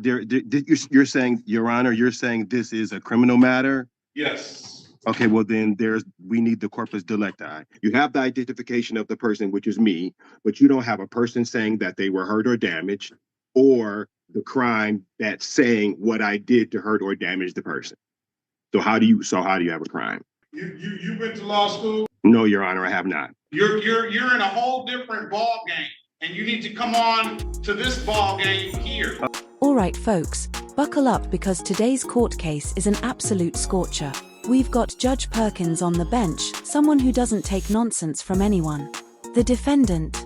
You're saying, Your Honor, you're saying this is a criminal matter? Yes. Okay, well then we need the corpus delicti. You have the identification of the person, which is me, but you don't have a person saying that they were hurt or damaged, or the crime that's saying what I did to hurt or damage the person. So how do you have a crime? You went to law school? No, Your Honor, I have not. You're in a whole different ball game, and you need to come on to this ball game here. All right, folks, buckle up because today's court case is an absolute scorcher. We've got Judge Perkins on the bench, someone who doesn't take nonsense from anyone. The defendant.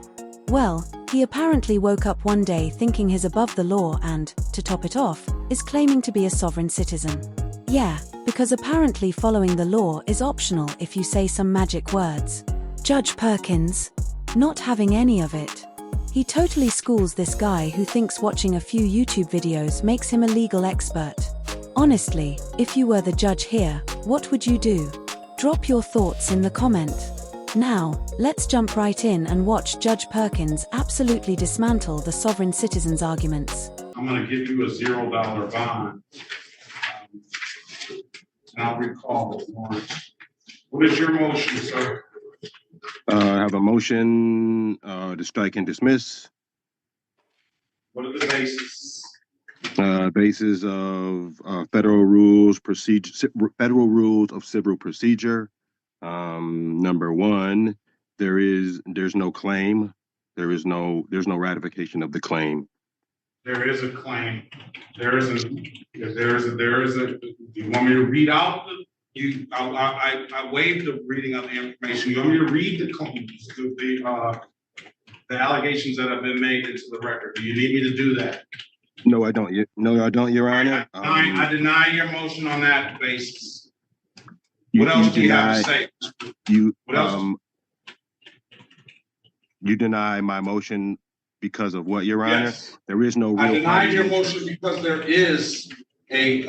Well, he apparently woke up one day thinking he's above the law and, to top it off, is claiming to be a sovereign citizen. Yeah, because apparently following the law is optional if you say some magic words. Judge Perkins. Not having any of it. He totally schools this guy who thinks watching a few YouTube videos makes him a legal expert. Honestly, if you were the judge here, what would you do? Drop your thoughts in the comment. Now, let's jump right in and watch Judge Perkins absolutely dismantle the sovereign citizen's arguments. I'm going to give you a $0 bond. And I'll recall it once. What is your motion, sir? I have a motion to strike and dismiss. What are the bases? Basis of federal rules of civil procedure. Number one, there's no claim. There's no ratification of the claim. There is a claim. There is a. Do you want me to read out I waived the reading of the information. You want me to read the allegations that have been made into the record? Do you need me to do that? No, I don't. No, I don't, Your Honor. I deny your motion on that basis. What else do you have to say? What else? You deny my motion because of what, Your Honor? Yes. There is no real. I denied your motion because there is a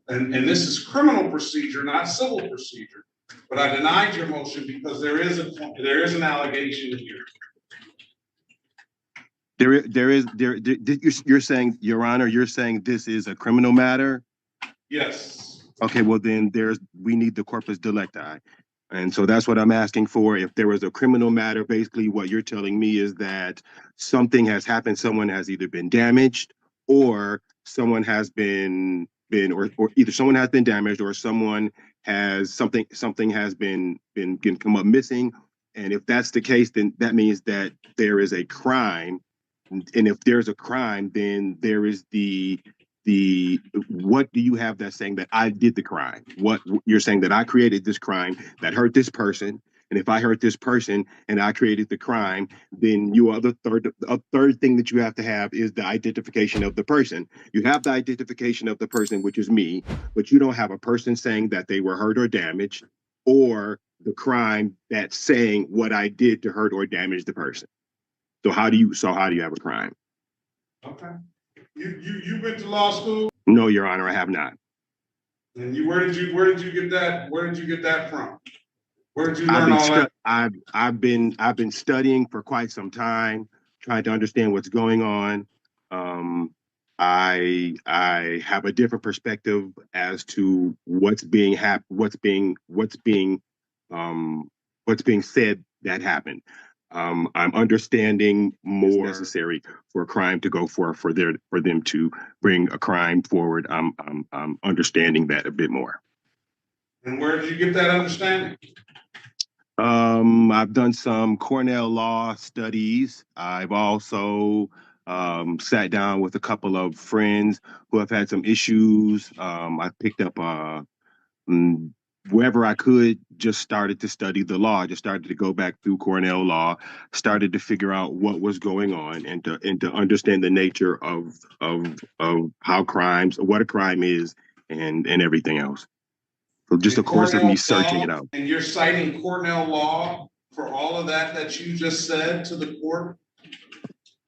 and this is criminal procedure, not civil procedure. But I denied your motion because there is an allegation here. You're saying, Your Honor, you're saying this is a criminal matter? Yes. Okay, well then we need the corpus delicti. And so that's what I'm asking for. If there was a criminal matter, basically what you're telling me is that something has happened, someone has either been damaged or someone has been or either someone has been damaged or someone has something has been come up missing. And if that's the case, then that means that there is a crime. And if there's a crime, then there is the what do you have that's saying that I did the crime? What you're saying that I created this crime that hurt this person, and if I hurt this person and I created the crime, then a third thing that you have to have is the identification of the person. You have the identification of the person, which is me, but you don't have a person saying that they were hurt or damaged, or the crime that's saying what I did to hurt or damage the person. So how do you have a crime? Okay. You went to law school? No, Your Honor, I have not. And where did you get that? Where did you get that from? Where did you learn all that? I've been studying for quite some time, trying to understand what's going on. I have a different perspective as to what's being said that happened. I'm understanding more necessary for a crime to go for them to bring a crime forward. I'm understanding that a bit more. And where did you get that understanding? I've done some Cornell law studies. I've also sat down with a couple of friends who have had some issues. I picked up wherever I could, just started to study the law, just started to go back through Cornell law, started to figure out what was going on and to understand the nature of how what a crime is and everything else. So just a course of me searching it out. And you're citing Cornell law for all of that you just said to the court?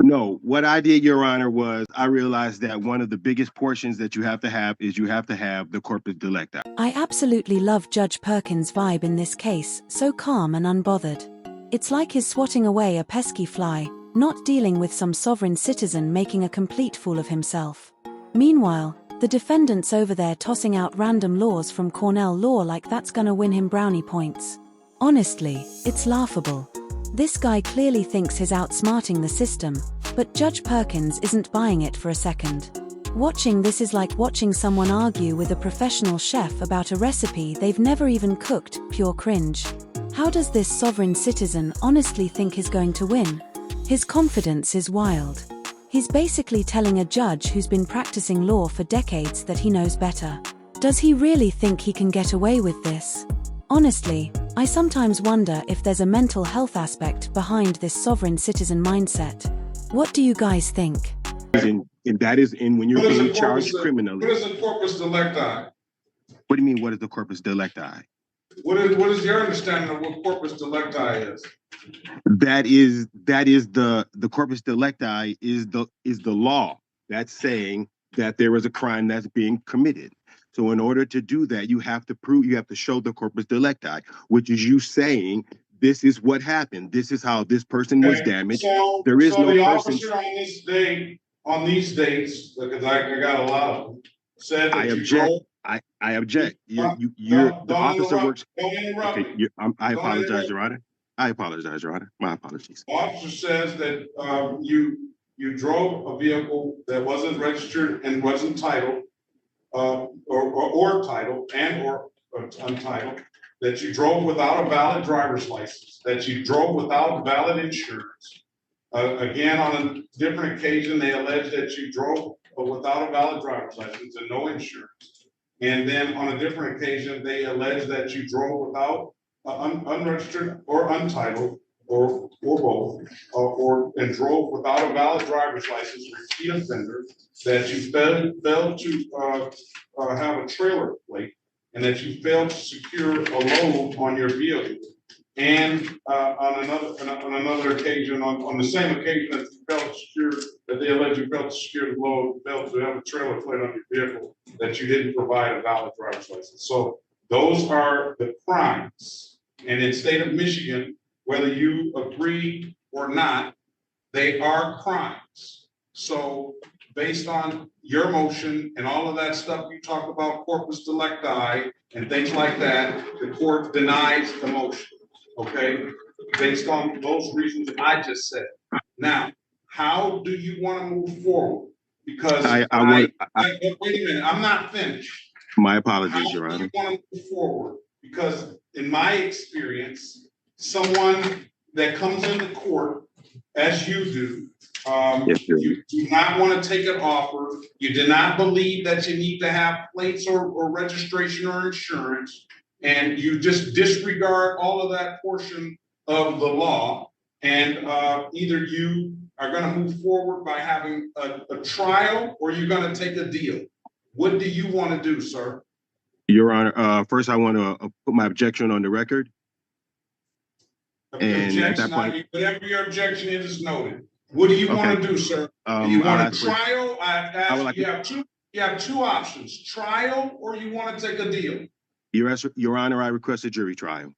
No, what I did, Your Honor, was I realized that one of the biggest portions that you have to have is you have to have the corpus delicti. I absolutely love Judge Perkins' vibe in this case, so calm and unbothered. It's like he's swatting away a pesky fly, not dealing with some sovereign citizen making a complete fool of himself. Meanwhile, the defendant's over there tossing out random laws from Cornell law like that's gonna win him brownie points. Honestly, it's laughable. This guy clearly thinks he's outsmarting the system, but Judge Perkins isn't buying it for a second. Watching this is like watching someone argue with a professional chef about a recipe they've never even cooked, pure cringe. How does this sovereign citizen honestly think he's going to win? His confidence is wild. He's basically telling a judge who's been practicing law for decades that he knows better. Does he really think he can get away with this? Honestly, I sometimes wonder if there's a mental health aspect behind this sovereign citizen mindset. What do you guys think? And that is in when you're being charged criminally. What is a corpus delicti? What do you mean, what is the corpus delicti? What is your understanding of what corpus delicti is? That is the corpus delicti is the law that's saying that there is a crime that's being committed. So in order to do that, you have to show the corpus delicti, which is you saying this is what happened. This is how this person was damaged. So, there is so no the person. Officer on this day, on these dates, because I got a lot of them, said that I you object. drove. I object. The officer works. Don't interrupt Okay, me. I apologize, Your Honor. I apologize, Your Honor. My apologies. The officer says that you drove a vehicle that wasn't registered and wasn't titled, or titled and or untitled, that you drove without a valid driver's license, that you drove without valid insurance. Again, on a different occasion, they allege that you drove without a valid driver's license and no insurance. And then on a different occasion, they allege that you drove without unregistered or untitled or both, and drove without a valid driver's license, repeat offender, that you failed to have a trailer plate, and that you failed to secure a load on your vehicle. And on another occasion, on the same occasion that you failed to secure, that they allege you failed to secure the load, failed to have a trailer plate on your vehicle, that you didn't provide a valid driver's license. So those are the crimes. And in the state of Michigan, whether you agree or not, they are crimes. So based on your motion and all of that stuff you talk about, corpus delicti and things like that, the court denies the motion. Okay, based on those reasons I just said. Now, how do you want to move forward? Because wait a minute, I'm not finished. My apologies, Your Honor. How do you want to move forward? Because in my experience, someone that comes into court, as you do, you do not want to take an offer. You do not believe that you need to have plates or registration or insurance. And you just disregard all of that portion of the law, and either you are going to move forward by having a trial, or you're going to take a deal. What do you want to do, sir? Your Honor, first I want to put my objection on the record. And at that point, whatever your objection is noted. What do you want to do, sir? Do you want a trial? You have two options: trial, or you want to take a deal. Your Honor, I request a jury trial.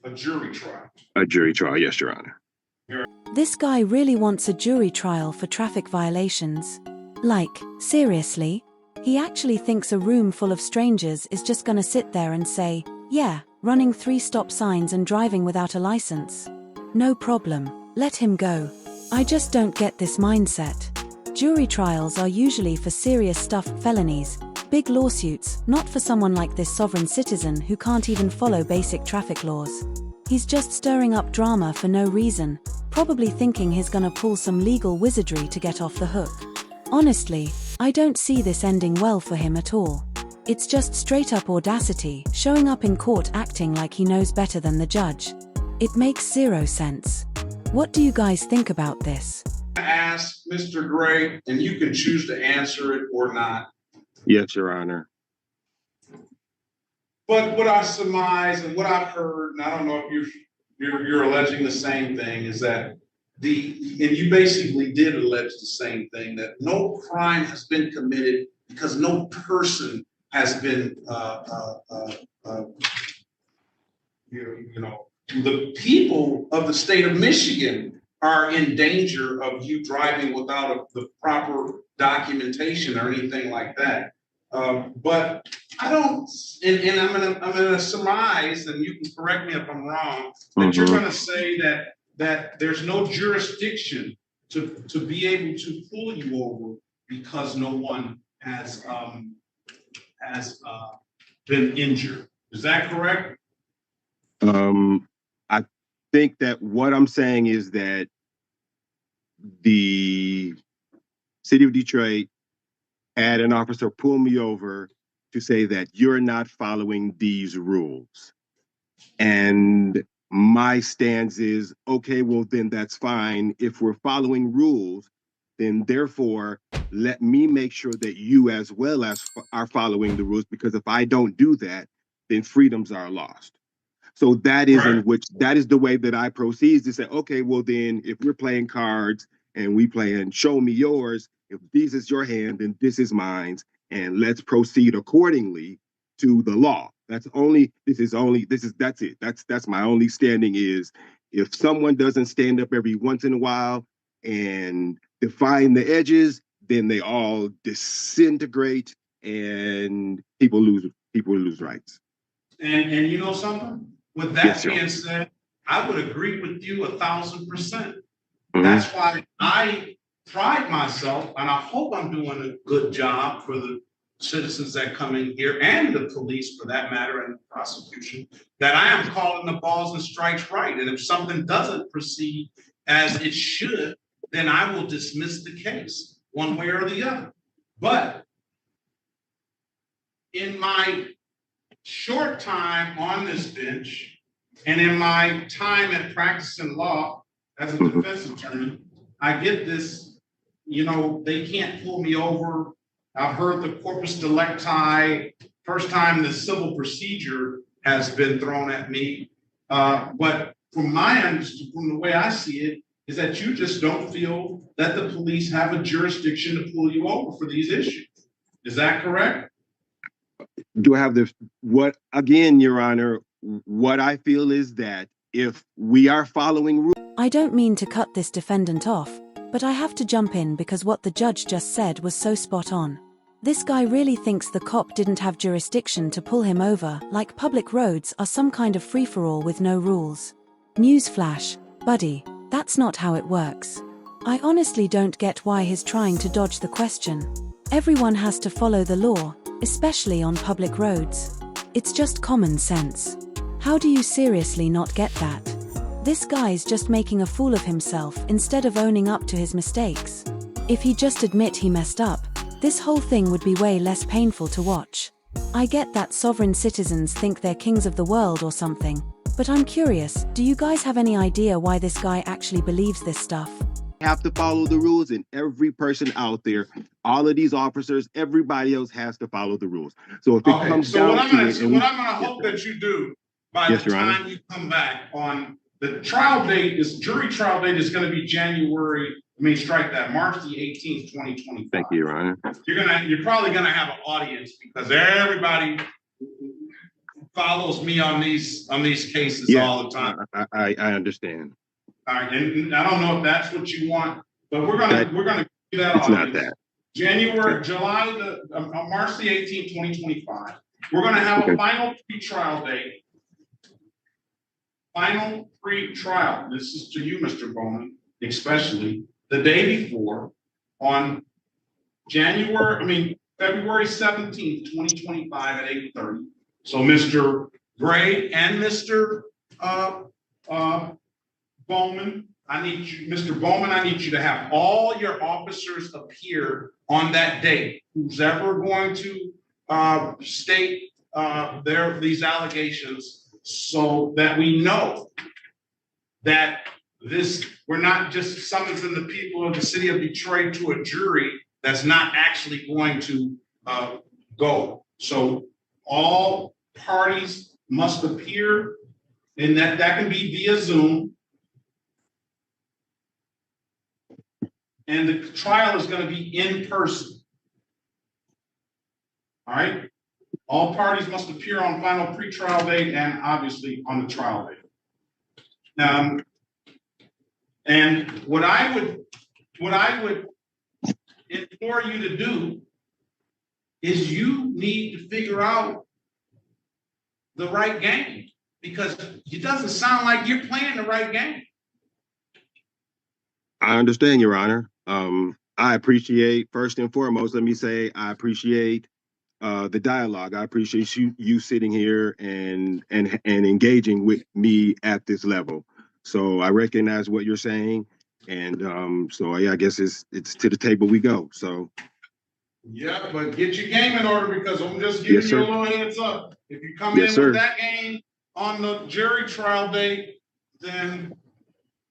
A jury trial? A jury trial, yes, Your Honor. This guy really wants a jury trial for traffic violations. Like, seriously? He actually thinks a room full of strangers is just gonna sit there and say, yeah, running 3 stop signs and driving without a license. No problem, let him go. I just don't get this mindset. Jury trials are usually for serious stuff, felonies, big lawsuits, not for someone like this sovereign citizen who can't even follow basic traffic laws. He's just stirring up drama for no reason, probably thinking he's gonna pull some legal wizardry to get off the hook. Honestly, I don't see this ending well for him at all. It's just straight up audacity, showing up in court acting like he knows better than the judge. It makes zero sense. What do you guys think about this? Ask Mr. Gray, and you can choose to answer it or not. Yes, Your Honor. But what I surmise and what I've heard, and I don't know if you're alleging the same thing, is that and you basically did allege the same thing, that no crime has been committed because no person has been, the people of the state of Michigan are in danger of you driving without the proper documentation or anything like that. But I don't, and I'm gonna surmise, and you can correct me if I'm wrong, that you're gonna say that there's no jurisdiction to be able to pull you over because no one has been injured. Is that correct? I think that what I'm saying is that the city of Detroit had an officer pull me over to say that you're not following these rules. And my stance is, okay, well, then that's fine. If we're following rules, then therefore, let me make sure that you as well as are following the rules, because if I don't do that, then freedoms are lost. So that is in which, that is the way that I proceed, to say, okay, well then, if we're playing cards and we playing show me yours, if this is your hand, then this is mine, and let's proceed accordingly to the law. That's it. That's my only standing is, if someone doesn't stand up every once in a while and define the edges, then they all disintegrate and people lose rights. And you know something? With that being said, I would agree with you 1,000%. That's why I pride myself, and I hope I'm doing a good job for the citizens that come in here, and the police for that matter, and the prosecution, that I am calling the balls and strikes right. And if something doesn't proceed as it should, then I will dismiss the case one way or the other. But in my short time on this bench, and in my time at practicing law as a defense attorney, I get this, they can't pull me over. I've heard the corpus delicti, first time the civil procedure has been thrown at me. But from the way I see it, is that you just don't feel that the police have a jurisdiction to pull you over for these issues. Is that correct? Do I have again, Your Honor, what I feel is that if we are following rules. I don't mean to cut this defendant off, but I have to jump in because what the judge just said was so spot on. This guy really thinks the cop didn't have jurisdiction to pull him over, like public roads are some kind of free-for-all with no rules. Newsflash, buddy, that's not how it works. I honestly don't get why he's trying to dodge the question. Everyone has to follow the law, especially on public roads. It's just common sense. How do you seriously not get that? This guy's just making a fool of himself instead of owning up to his mistakes. If he just admit he messed up, this whole thing would be way less painful to watch. I get that sovereign citizens think they're kings of the world or something, but I'm curious, do you guys have any idea why this guy actually believes this stuff? Have to follow the rules, and every person out there, all of these officers, everybody else has to follow the rules. So if it comes down to it, what I'm gonna hope that you do by the time you come back on the trial date, jury trial date is going to be March the 18th, 2025. Thank you, Your Honor. You're probably gonna have an audience because everybody follows me on these cases all the time. I understand. All right, and I don't know if that's what you want, but we're gonna do that. It's not that. March the 18th, 2025. We're gonna have a final pre-trial date. Final pre-trial. This is to you, Mr. Bowman, especially the day before, on February 17th, 2025 at 8:30. So Mr. Gray and Mr. Bowman, Mr. Bowman, I need you to have all your officers appear on that date. Who's ever going to state these allegations, so that we know that we're not just summoning the people of the city of Detroit to a jury that's not actually going to go. So all parties must appear, and that can be via Zoom. And the trial is going to be in person. All right. All parties must appear on final pretrial date and obviously on the trial date. And what I would implore you to do is you need to figure out the right game, because it doesn't sound like you're playing the right game. I understand, Your Honor. I appreciate, first and foremost, let me say, I appreciate the dialogue. I appreciate you sitting here and engaging with me at this level. So I recognize what you're saying, and so yeah, I guess it's to the table we go. So yeah, but get your game in order, because I'm just giving you a little heads up. If you come in with that game on the jury trial date, then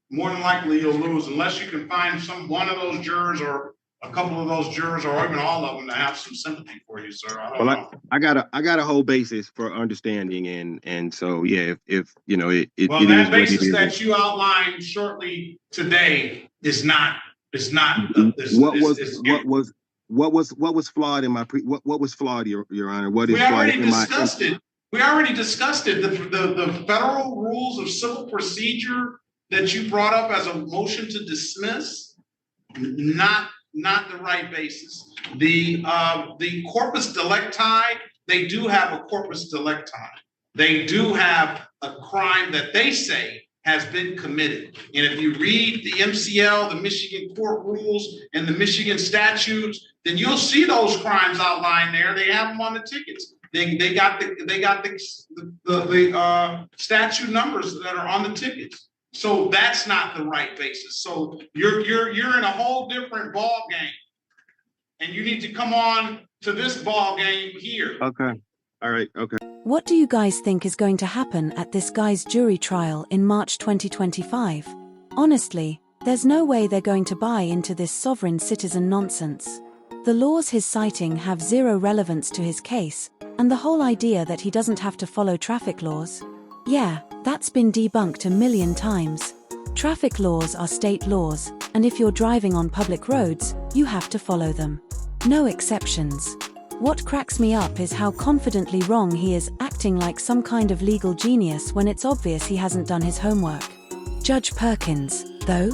more than likely you'll lose, unless you can find one of those jurors or a couple of those jurors, or even all of them, to have some sympathy for you, sir. I don't know. I got a whole basis for understanding, and so yeah, if you know it. Well, that basis that you outlined shortly today is not. What was flawed in my what was flawed, Your Honor? What is we flawed already in discussed it. We already discussed it. The federal rules of civil procedure that you brought up as a motion to dismiss, not the right basis. The corpus delicti, they do have a corpus delicti. They do have a crime that they say has been committed. And if you read the MCL, the Michigan court rules, and the Michigan statutes, then you'll see those crimes outlined there. They have them on the tickets. They got the statute numbers that are on the tickets. So that's not the right basis. So you're in a whole different ball game, and you need to come on to this ball game here. Okay. All right. Okay. What do you guys think is going to happen at this guy's jury trial in March 2025? Honestly, there's no way they're going to buy into this sovereign citizen nonsense. The laws he's citing have zero relevance to his case, and the whole idea that he doesn't have to follow traffic laws. Yeah, that's been debunked a million times. Traffic laws are state laws, and if you're driving on public roads, you have to follow them. No exceptions. What cracks me up is how confidently wrong he is, acting like some kind of legal genius when it's obvious he hasn't done his homework. Judge Perkins, though,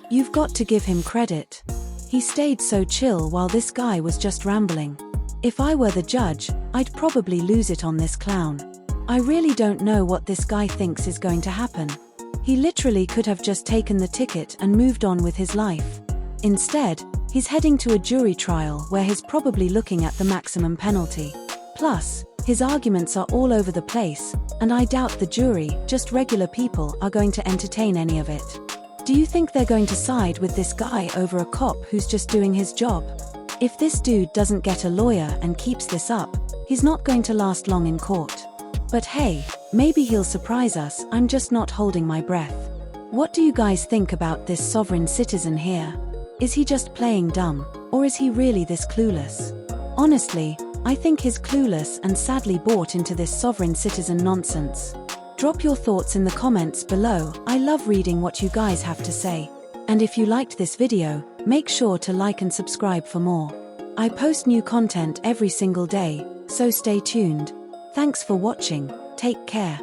you've got to give him credit. He stayed so chill while this guy was just rambling. If I were the judge, I'd probably lose it on this clown. I really don't know what this guy thinks is going to happen. He literally could have just taken the ticket and moved on with his life. Instead, he's heading to a jury trial where he's probably looking at the maximum penalty. Plus, his arguments are all over the place, and I doubt the jury, just regular people, are going to entertain any of it. Do you think they're going to side with this guy over a cop who's just doing his job? If this dude doesn't get a lawyer and keeps this up, he's not going to last long in court. But hey, maybe he'll surprise us. I'm just not holding my breath. What do you guys think about this sovereign citizen here? Is he just playing dumb, or is he really this clueless? Honestly, I think he's clueless and sadly bought into this sovereign citizen nonsense. Drop your thoughts in the comments below. I love reading what you guys have to say. And if you liked this video, make sure to like and subscribe for more. I post new content every single day, so stay tuned. Thanks for watching. Take care.